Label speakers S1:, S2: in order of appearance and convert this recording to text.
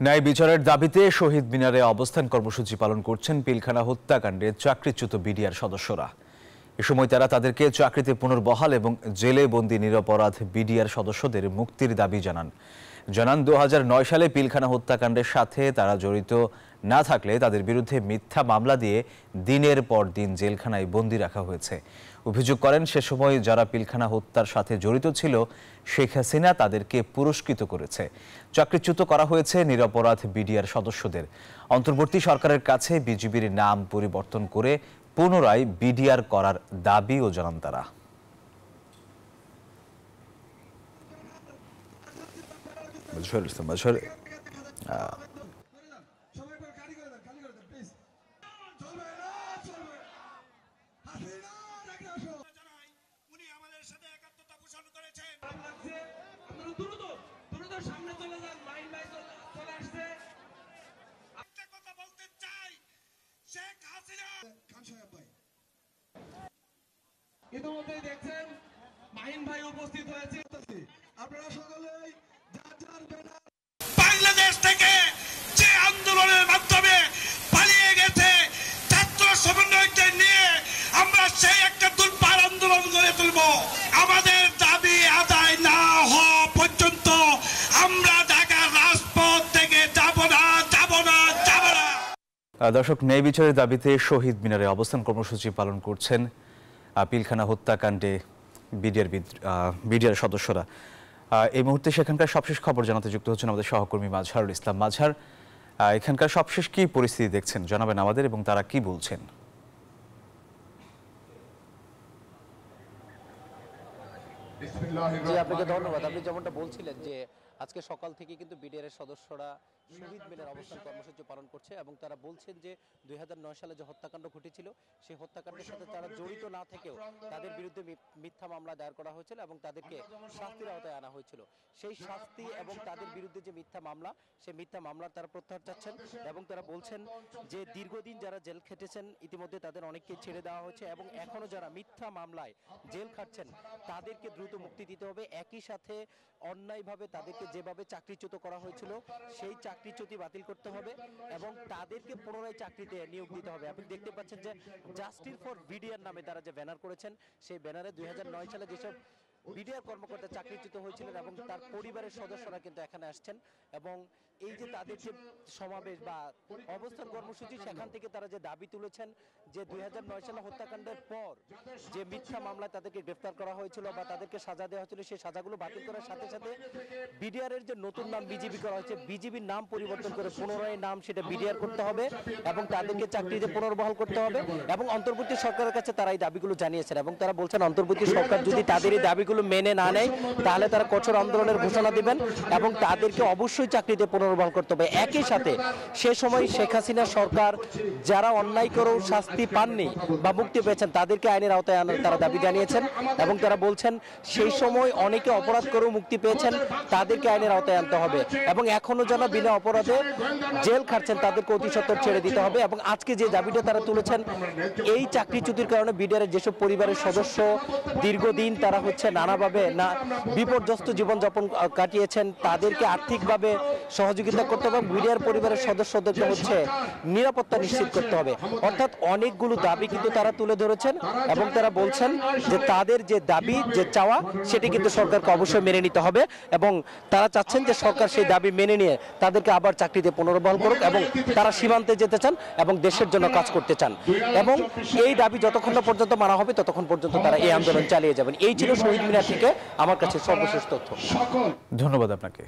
S1: ন্যায় বিচারের দাবিতে শহীদ মিনারে অবস্থান কর্মসূচি পালন করছেন পিলখানা হত্যাকাণ্ডে চাকরিচ্যুত বিডিআর সদস্যরা। এ সময় তারা তাদেরকে চাকরিতে পুনর্বহাল এবং জেলে বন্দী নিরপরাধ বিডিআর সদস্যদের মুক্তির দাবি জানান। 2009 সালে পিলখানা হত্যাকাণ্ডের সাথে তারা জড়িত না থাকলে তাদের বিরুদ্ধে মিথ্যা মামলা দিয়ে দিনের পর দিন জেলখানায় বন্দী রাখা হয়েছে। অভিযোগ করেন সে সময় যারা পিলখানা হত্যার সাথে জড়িত ছিল শেখ হাসিনা তাদেরকে পুরস্কৃত করেছে। চাকরিচ্যুত করা হয়েছে নিরপরাধ বিডিআর সদস্যদের। অন্তর্বর্তী সরকারের কাছে বিজিবির নাম পরিবর্তন করে পুনরায় বিডিআর করার দাবিও জানান তারা।
S2: ইতিমধ্যে দেখছেন মাহিন ভাই উপস্থিত হয়েছে। আপনারা সকলেই বাংলাদেশ থেকে যে আন্দোলনের মাধ্যমে পালিয়ে গেছে ছাত্র সমন্বয়কদের নিয়ে আমরা সেই একটা দুর্বার আন্দোলন গড়ে তুলব। আমাদের দাবি আদায় না হওয়া পর্যন্ত আমরা ঢাকার রাজপথ থেকে যাব না।
S1: দর্শক, ন্যায় বিচারের দাবিতে শহীদ মিনারে অবস্থান কর্মসূচি পালন করছেন পিলখানা হত্যাকাণ্ডে বিডিআর সদস্যরা। এই মুহূর্তে সেখানকার সবশেষ খবর জানাতে যুক্ত হচ্ছেন আমাদের সহকর্মী মাজহারুল ইসলাম। মাজহার, এখানকার সবশেষ কি পরিস্থিতি দেখছেন জানাবেন আমাদের, এবং তারা কি বলছেন?
S3: জি, আপনাকে ধন্যবাদ। আপনি যেমনটা বলছিলেন যে আজকে সকাল থেকে কিন্তু বিডিআর এর সদস্যরা শহীদ মিনার অবস্থান কর্মসূচি পালন করছে এবং তারা বলছেন যে 2009 সালে যে হত্যাকাণ্ড ঘটেছিল সেই হত্যাকাণ্ডের সাথে তারা জড়িত না থেকেও তাদের বিরুদ্ধে মিথ্যা মামলা দায়ের করা হয়েছিল এবং তাদেরকে শাস্তির আওতায় আনা হয়েছিল। সেই শাস্তি এবং তাদের বিরুদ্ধে যে মিথ্যা মামলা, সেই মিথ্যা মামলার তারা প্রত্যাহার চাচ্ছেন এবং তারা বলছেন যে দীর্ঘদিন যারা জেল খেটেছেন ইতিমধ্যে তাদের অনেককে ছেড়ে দেওয়া হয়েছে এবং এখনো যারা মিথ্যা মামলায় জেল খাটছেন তাদেরকে দ্রুত মুক্তি দিতে হবে। একই সাথে অন্যায়ভাবে তাদেরকে যেভাবে চাকরিচ্যুত করা হয়েছিল সেই চাকরিচ্যুতি বাতিল করতে হবে এবং তাদেরকে পুনরায় চাকরিতে নিয়োগ দিতে হবে। আপনি দেখতে পাচ্ছেন যে জাস্টিস ফর বিডিআর নামে তারা যে ব্যানার করেছেন সেই ব্যানারে 2009 সালে যেসব বিডিআর কর্মকর্তা চাকরিচ্যুত হয়েছিলেন এবং তার পরিবারের সদস্যরা কিন্তু এখানে আসছেন এবং এই যে তাদের যে সমাবেশ বা অবস্থান কর্মসূচি সেখান থেকে তারা যে দাবি তুলেছেন যে 2009 সালে হত্যাকাণ্ডের পর যে মিথ্যা মামলায় তাদেরকে গ্রেফতার করা হয়েছিল বা তাদেরকে সাজা দেওয়া হয়েছিল সেই সাজাগুলো বাতিল করার সাথে সাথে বিডিআর এর যে নতুন নাম বিজিবি করা হয়েছে বিজিবির নাম পরিবর্তন করে পুনরায় নাম সেটা বিডিআর করতে হবে এবং তাদেরকে চাকরিতে পুনর্বহাল করতে হবে এবং অন্তর্বর্তী সরকারের কাছে তারা এই দাবিগুলো জানিয়েছেন এবং তারা বলছেন অন্তর্বর্তী সরকার যদি তাদের এই দাবিগুলো মেনে না নেয় তাহলে তারা কঠোর আন্দোলনের ঘোষণা দিবেন এবং তাদেরকে অবশ্যই চাকরিতে পুনর্বহাল করতে হবে। একই সাথে সে সময় শেখ হাসিনা সরকার যারা অন্যায় করেও শাস্তি পাননি বা মুক্তি পেয়েছেন তাদেরকে আইনের আওতায় আনার তারা দাবি জানিয়েছেন এবং তারা বলছেন সেই সময় অনেকে অপরাধ করেও মুক্তি পেয়েছেন তাদেরকে আইনের আওতায় আনতে হবে এবং এখনো যারা বিনা অপরাধে জেল খাটছেন তাদেরকে অতি সত্বর ছেড়ে দিতে হবে এবং আজকে যে দাবিটা তারা তুলেছেন এই চাকরিচ্যুতির কারণে বিডিআর যেসব পরিবারের সদস্য দীর্ঘদিন তারা হচ্ছে নানাভাবে না বিপর্যস্ত জীবনযাপন কাটিয়েছেন তাদেরকে আর্থিকভাবে সহযোগিতা করতে হবে, বিডিআর পরিবারের সদস্যদেরকে হচ্ছে নিরাপত্তা নিশ্চিত করতে হবে। অর্থাৎ অনেকগুলো দাবি কিন্তু তারা তুলে ধরেছেন এবং তারা বলছেন যে তাদের যে দাবি যে চাওয়া সেটি কিন্তু সরকারকে অবশ্যই মেনে নিতে হবে এবং তারা চাচ্ছেন যে সরকার সেই দাবি মেনে নিয়ে তাদেরকে আবার চাকরিতে পুনর্বহাল করুক এবং তারা সীমান্তে যেতে চান এবং দেশের জন্য কাজ করতে চান এবং এই দাবি যতক্ষণ না পর্যন্ত মানা হবে ততক্ষণ পর্যন্ত তারা এই আন্দোলন চালিয়ে যাবেন। এই ছিল শহীদ মিনার থেকে আমার কাছে সর্বশেষ তথ্য।
S1: ধন্যবাদ আপনাকে।